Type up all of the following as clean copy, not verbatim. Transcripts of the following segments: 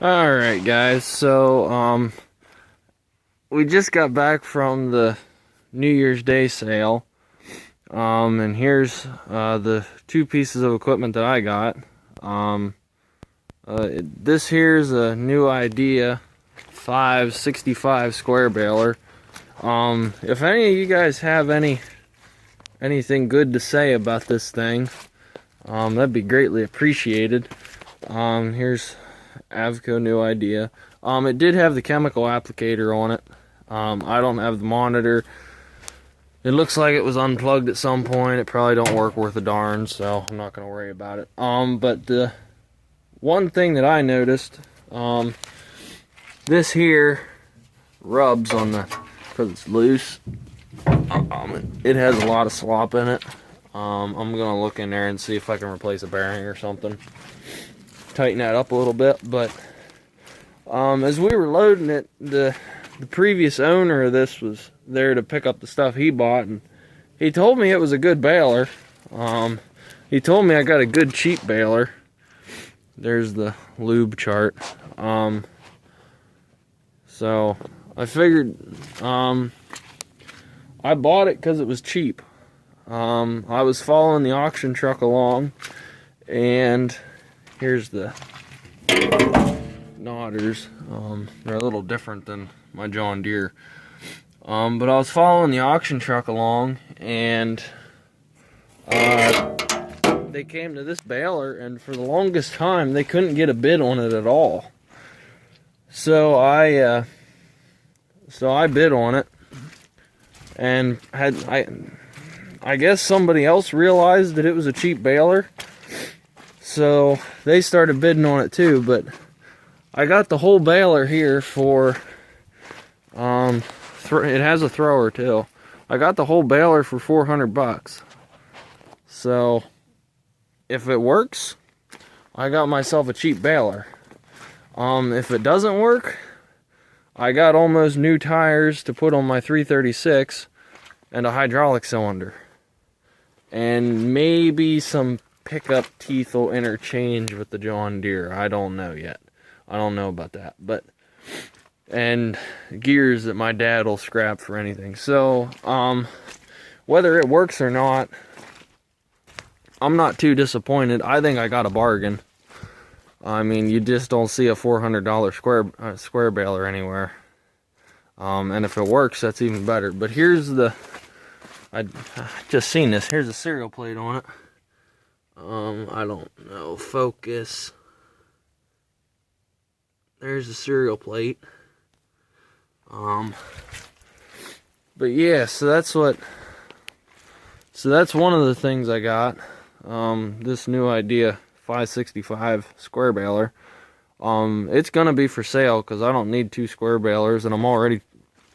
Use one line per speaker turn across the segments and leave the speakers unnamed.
Alright guys, so we just got back from the New Year's Day sale. And here's the two pieces of equipment that I got. This here's a new Idea 565 square baler. If any of you guys have anything good to say about this thing, that'd be greatly appreciated. Here's Avco new Idea. It did have the chemical applicator on it. I don't have the monitor. It looks like it was unplugged at some point. It probably don't work worth a darn, so I'm not gonna worry about it. But the one thing that I noticed, this here rubs on the, because it's loose. It has a lot of slop in it. I'm gonna look in there and see if I can replace a bearing or something. Tighten that up a little bit. But as we were loading it, the previous owner of this was there to pick up the stuff he bought, and he told me it was a good baler. He told me I got a good cheap baler. There's the lube chart. So I figured I bought it because it was cheap. I was following the auction truck along, and here's the Nodders. They're a little different than my John Deere. But I was following the auction truck along, and they came to this baler, and for the longest time they couldn't get a bid on it at all. So I bid on it, and I guess somebody else realized that it was a cheap baler, so they started bidding on it too. But I got the whole baler here for it has a thrower too. I got the whole baler for $400. So if it works, I got myself a cheap baler. If it doesn't work, I got almost new tires to put on my 336 and a hydraulic cylinder. And maybe some pickup teeth will interchange with the John Deere. I don't know yet. I don't know about that. And gears that my dad will scrap for anything. So, whether it works or not, I'm not too disappointed. I think I got a bargain. I mean, you just don't see a $400 square baler anywhere. And if it works, that's even better. But here's I just seen this. Here's a serial plate on it. I don't know. Focus. There's the serial plate. But yeah, so that's one of the things I got. This new Idea 565 square baler. It's gonna be for sale because I don't need two square balers, and I'm already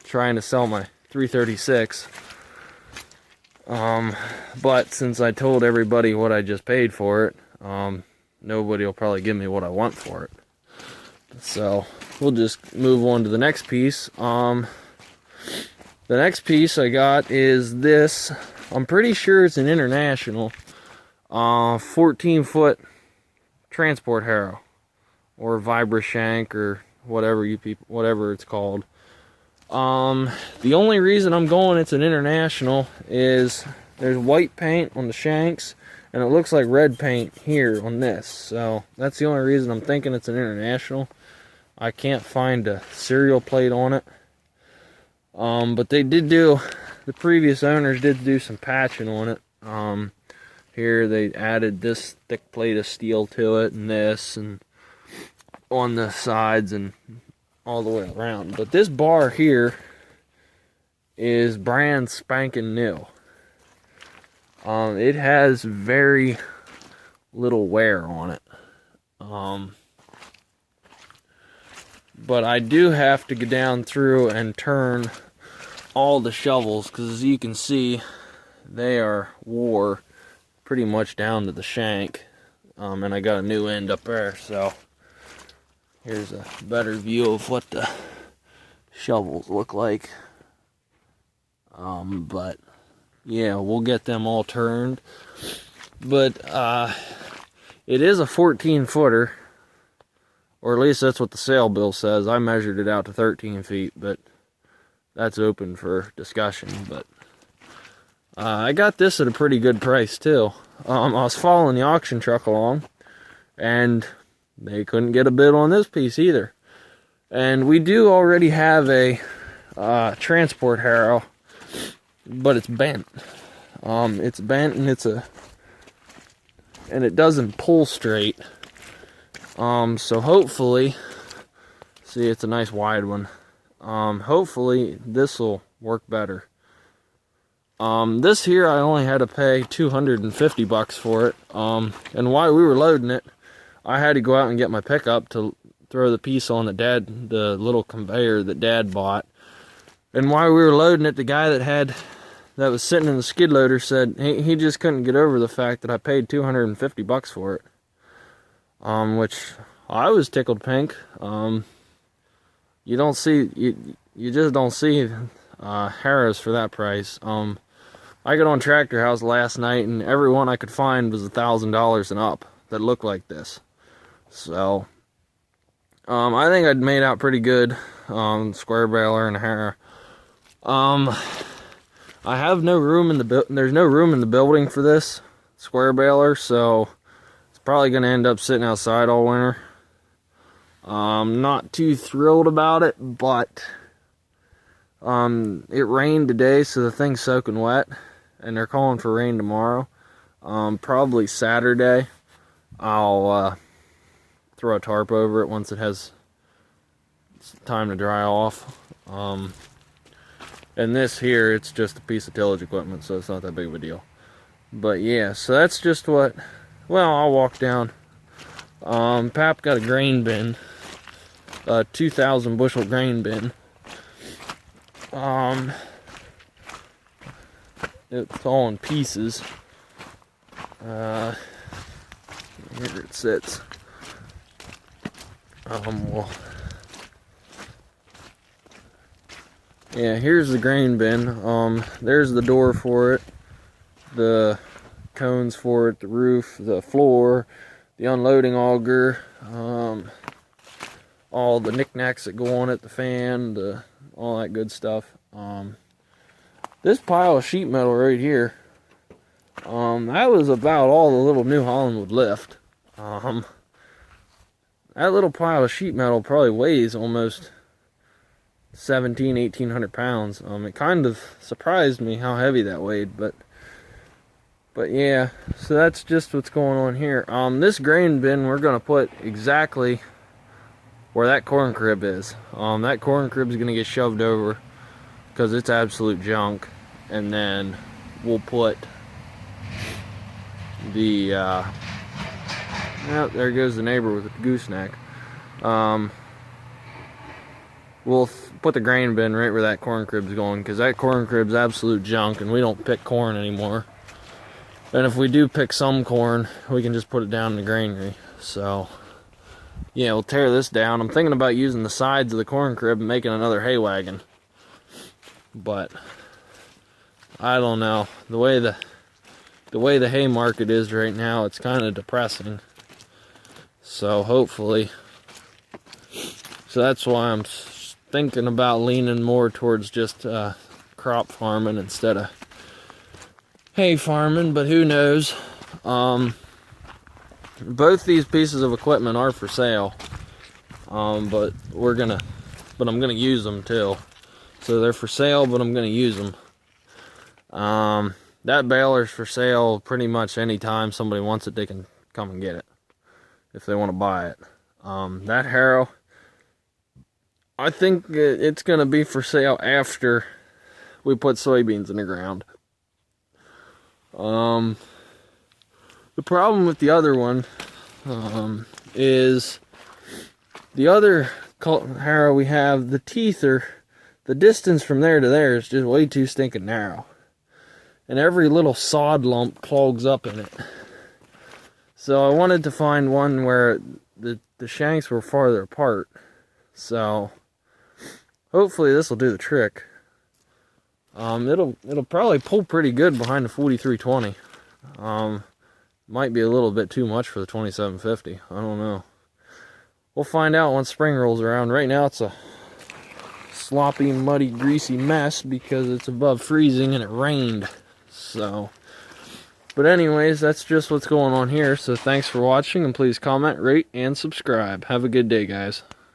trying to sell my 336. But since I told everybody what I just paid for it, nobody will probably give me what I want for it. So we'll just move on to the next piece. The next piece I got is this. I'm pretty sure it's an International 14-foot transport harrow, or Vibra-Shank, or whatever it's called. The only reason I'm going it's an International is there's white paint on the shanks, and it looks like red paint here on this. So that's the only reason I'm thinking it's an International. I can't find a serial plate on it. But they did do, the previous owners did do some patching on it. Here they added this thick plate of steel to it, and this, and on the sides, and all the way around. But this bar here is brand spanking new. It has very little wear on it. But I do have to go down through and turn all the shovels, because as you can see, they are wore pretty much down to the shank. And I got a new end up there, so here's a better view of what the shovels look like. But yeah, we'll get them all turned. But it is a 14-footer. Or at least that's what the sale bill says. I measured it out to 13 feet, but that's open for discussion. But I got this at a pretty good price too. I was following the auction truck along, and they couldn't get a bid on this piece either. And we do already have a transport harrow, but it's bent. It's bent, and it doesn't pull straight. So hopefully, see, it's a nice wide one. Hopefully this will work better. This here I only had to pay $250 for it. And while we were loading it, I had to go out and get my pickup to throw the piece on the little conveyor that Dad bought. And while we were loading it, the guy that was sitting in the skid loader said he just couldn't get over the fact that I paid $250 for it. Which I was tickled pink. You just don't see harrows for that price. I got on Tractor House last night, and every one I could find was $1,000 and up that looked like this. So I think I'd made out pretty good. Square baler and a harrow. I have no room in there's no room in the building for this square baler, so probably going to end up sitting outside all winter. Not too thrilled about it, but it rained today, so the thing's soaking wet, and they're calling for rain tomorrow. Probably Saturday I'll throw a tarp over it once it has time to dry off. And this here, it's just a piece of tillage equipment, so it's not that big of a deal. But yeah, so that's just what. Well, I'll walk down. Pap got a grain bin, a 2,000 bushel grain bin. It's all in pieces. Here it sits. Well, yeah, here's the grain bin. There's the door for it, the cones for it, the roof, the floor, the unloading auger, all the knickknacks that go on it, the fan, all that good stuff. This pile of sheet metal right here, that was about all the little New Holland would lift. That little pile of sheet metal probably weighs almost 1,800 pounds. It kind of surprised me how heavy that weighed, but yeah, so that's just what's going on here. This grain bin we're gonna put exactly where that corn crib is. That corn crib is gonna get shoved over because it's absolute junk, and then we'll put the there goes the neighbor with the gooseneck. We'll put the grain bin right where that corn crib's going, because that corn crib's absolute junk, and we don't pick corn anymore. And if we do pick some corn, we can just put it down in the granary. So yeah, we'll tear this down. I'm thinking about using the sides of the corn crib and making another hay wagon, but I don't know. The way the hay market is right now, it's kind of depressing. So hopefully, so that's why I'm thinking about leaning more towards just crop farming instead of hay farming, but who knows. Both these pieces of equipment are for sale, but I'm gonna use them too. So they're for sale, but I'm gonna use them. That baler's for sale pretty much anytime somebody wants it, they can come and get it if they want to buy it. That harrow, I think it's gonna be for sale after we put soybeans in the ground. The problem with the other one is the other harrow we have, the teeth are, the distance from there to there is just way too stinking narrow, and every little sod lump clogs up in it. So I wanted to find one where the shanks were farther apart. So hopefully this will do the trick. It'll probably pull pretty good behind the 4320. Might be a little bit too much for the 2750. I don't know. we'll find out once spring rolls around. Right now it's a sloppy, muddy, greasy mess because it's above freezing and it rained. So, but anyways, that's just what's going on here. So thanks for watching, and please comment, rate, and subscribe. Have a good day, guys.